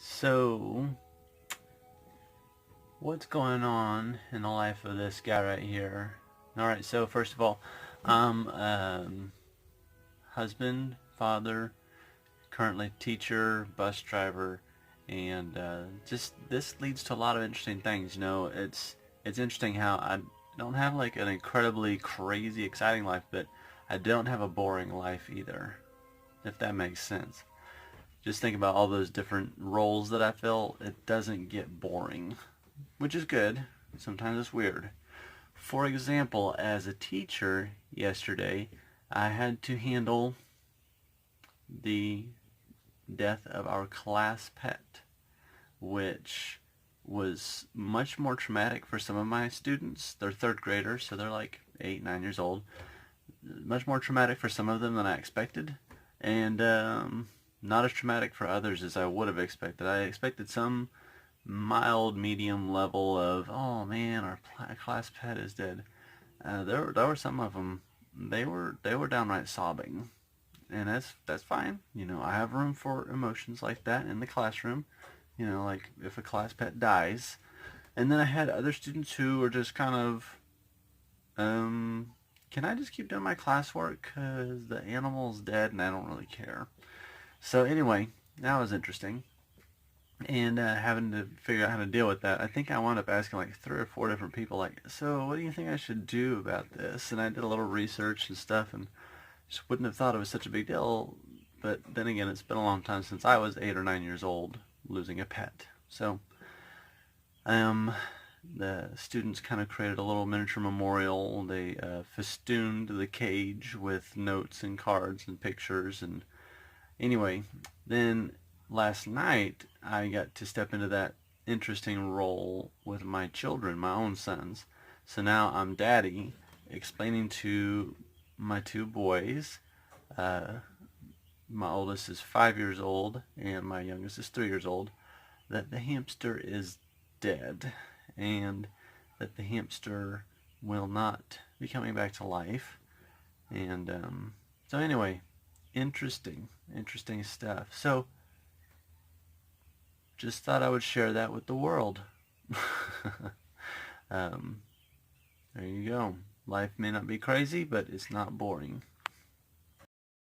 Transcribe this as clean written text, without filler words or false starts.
So, what's going on in the life of this guy right here? Alright, so first of all, I'm husband, father, currently teacher, bus driver, and just this leads to a lot of interesting things. It's interesting how I don't have like an incredibly crazy exciting life, but I don't have a boring life either, if that makes sense. Just think about all those different roles that I fill. It doesn't get boring, which is good. Sometimes it's weird. For example, as a teacher yesterday, I had to handle the death of our class pet, which was much more traumatic for some of my students. They're third graders, so they're like 8, 9 years old. Much more traumatic for some of them than I expected, and not as traumatic for others as I would have expected. I expected some mild, medium level of, oh man, our class pet is dead. There were some of them. They were downright sobbing, and that's fine. I have room for emotions like that in the classroom. Like if a class pet dies, and then I had other students who were just kind of, can I just keep doing my classwork because the animal's dead and I don't really care. So anyway, that was interesting. And having to figure out how to deal with that. I think I wound up asking like 3 or 4 different people, like, so what do you think I should do about this? And I did a little research and stuff, and just wouldn't have thought it was such a big deal. But then again, it's been a long time since I was 8 or 9 years old losing a pet. So the students kind of created a little miniature memorial. They festooned the cage with notes and cards and pictures. And anyway, then last night I got to step into that interesting role with my children, my own sons. So now I'm daddy, explaining to my 2 boys. My oldest is 5 years old and my youngest is 3 years old, that the hamster is dead and that the hamster will not be coming back to life. And so anyway, interesting stuff. So just thought I would share that with the world. um, there you go. Life may not be crazy, but it's not boring.